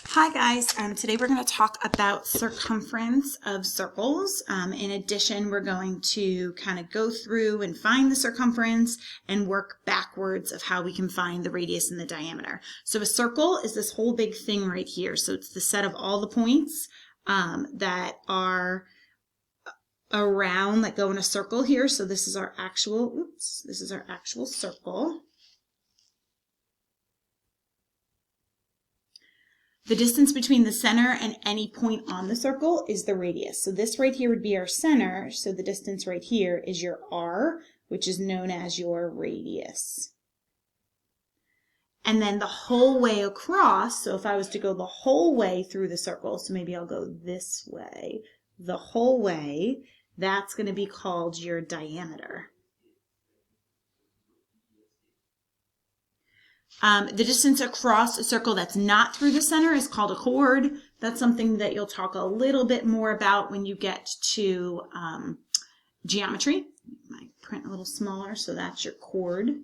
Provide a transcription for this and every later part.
Hi guys, today we're going to talk about circumference of circles. In addition, we're going to kind of go through and find the circumference and work backwards of how we can find the radius and the diameter. So a circle is this whole big thing right here. So it's the set of all the points that are around, that go in a circle here. So this is our actual, this is our actual circle. The distance between the center and any point on the circle is the radius. So this right here would be our center. So the distance right here is your R, which is known as your radius. And then the whole way across, so if I was to go the whole way through the circle, so maybe I'll go this way, the whole way, that's going to be called your diameter. The distance across a circle that's not through the center is called a chord. That's something that you'll talk a little bit more about when you get to geometry. I print a little smaller, so that's your chord.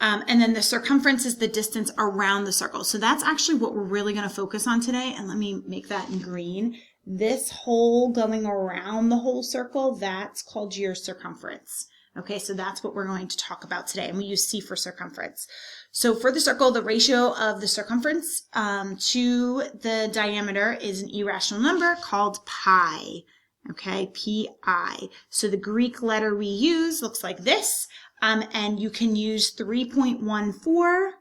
And then the circumference is the distance around the circle. So that's actually what we're really going to focus on today. And let me make that in green. This whole going around the whole circle, that's called your circumference. Okay, so that's what we're going to talk about today, and we use C for circumference. So for the circle, the ratio of the circumference to the diameter is an irrational number called pi, okay, pi. So the Greek letter we use looks like this, and you can use 3.14,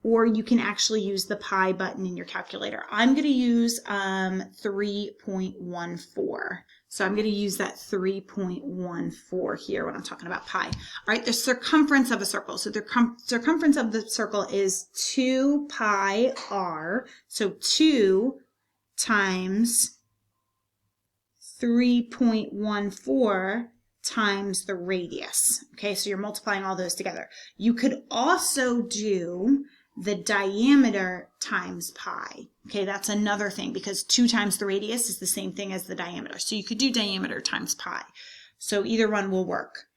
or you can actually use the pi button in your calculator. I'm going to use 3.14. So I'm going to use that 3.14 here when I'm talking about pi. All right, the circumference of a circle. So the circumference of the circle is 2 pi r. So 2 times 3.14 times the radius. Okay, so you're multiplying all those together. You could also do the diameter times pi. Okay, that's another thing because 2 times the radius is the same thing as the diameter. So you could do diameter times pi. So either one will work.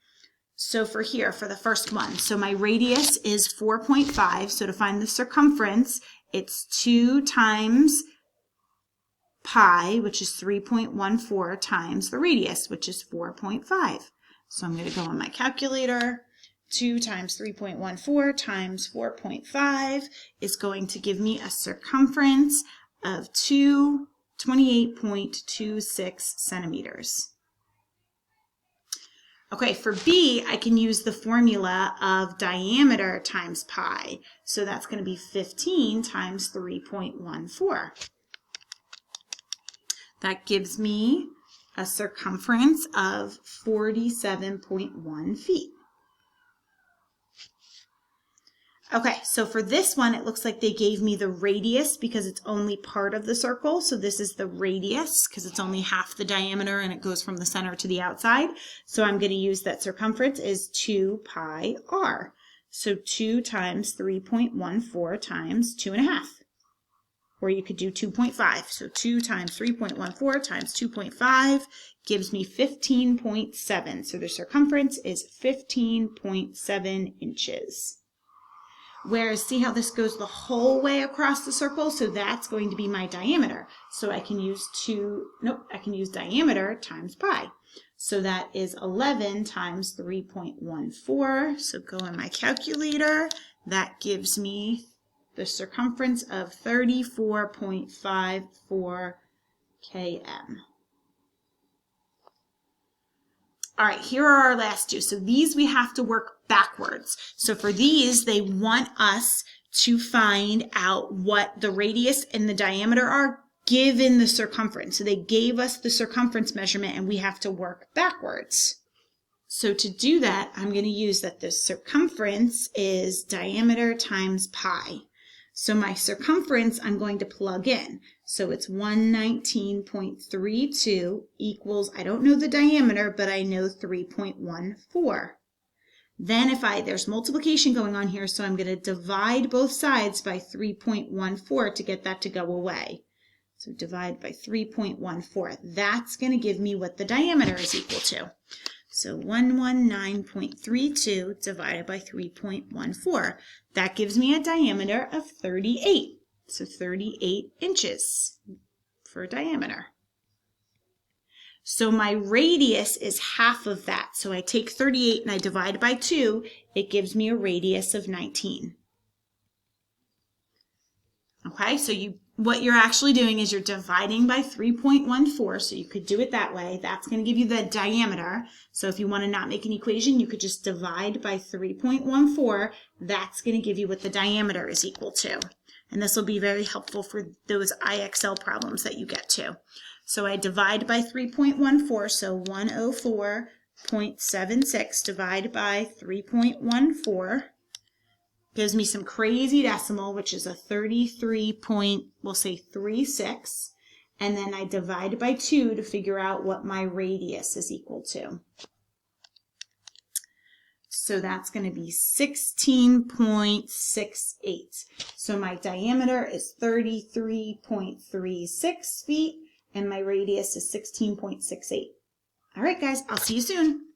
So for here, for the first one, so my radius is 4.5. So to find the circumference, it's 2 times pi, which is 3.14, times the radius, which is 4.5. So I'm going to go on my calculator. 2 times 3.14 times 4.5 is going to give me a circumference of 28.26 centimeters. Okay, for B, I can use the formula of diameter times pi. So that's going to be 15 times 3.14. That gives me a circumference of 47.1 feet. Okay, so for this one, it looks like they gave me the radius because it's only part of the circle. So this is the radius because it's only half the diameter and it goes from the center to the outside. So I'm going to use that circumference is 2 pi r. So 2 times 3.14 times 2.5. Or you could do 2.5. So 2 times 3.14 times 2.5 gives me 15.7. So the circumference is 15.7 inches. Whereas, see how this goes the whole way across the circle? So that's going to be my diameter. So I can use diameter times pi. So that is 11 times 3.14. So go in my calculator. That gives me the circumference of 34.54 km. All right, here are our last two. So these we have to work backwards. So for these, they want us to find out what the radius and the diameter are given the circumference. So they gave us the circumference measurement and we have to work backwards. So to do that, I'm going to use that the circumference is diameter times pi. So my circumference, I'm going to plug in. So it's 119.32 equals, I don't know the diameter, but I know 3.14. Then there's multiplication going on here, so I'm going to divide both sides by 3.14 to get that to go away. So divide by 3.14. That's going to give me what the diameter is equal to. So 119.32 divided by 3.14. That gives me a diameter of 38. So 38 inches for diameter. So my radius is half of that. So I take 38 and I divide by 2. It gives me a radius of 19. Okay, so what you're actually doing is you're dividing by 3.14, so you could do it that way. That's going to give you the diameter. So if you want to not make an equation, you could just divide by 3.14. That's going to give you what the diameter is equal to. And this will be very helpful for those IXL problems that you get to. So I divide by 3.14, so 104.76 divided by 3.14. Gives me some crazy decimal, which is a 33.36, and then I divide by 2 to figure out what my radius is equal to. So that's going to be 16.68. So my diameter is 33.36 feet, and my radius is 16.68. All right, guys, I'll see you soon.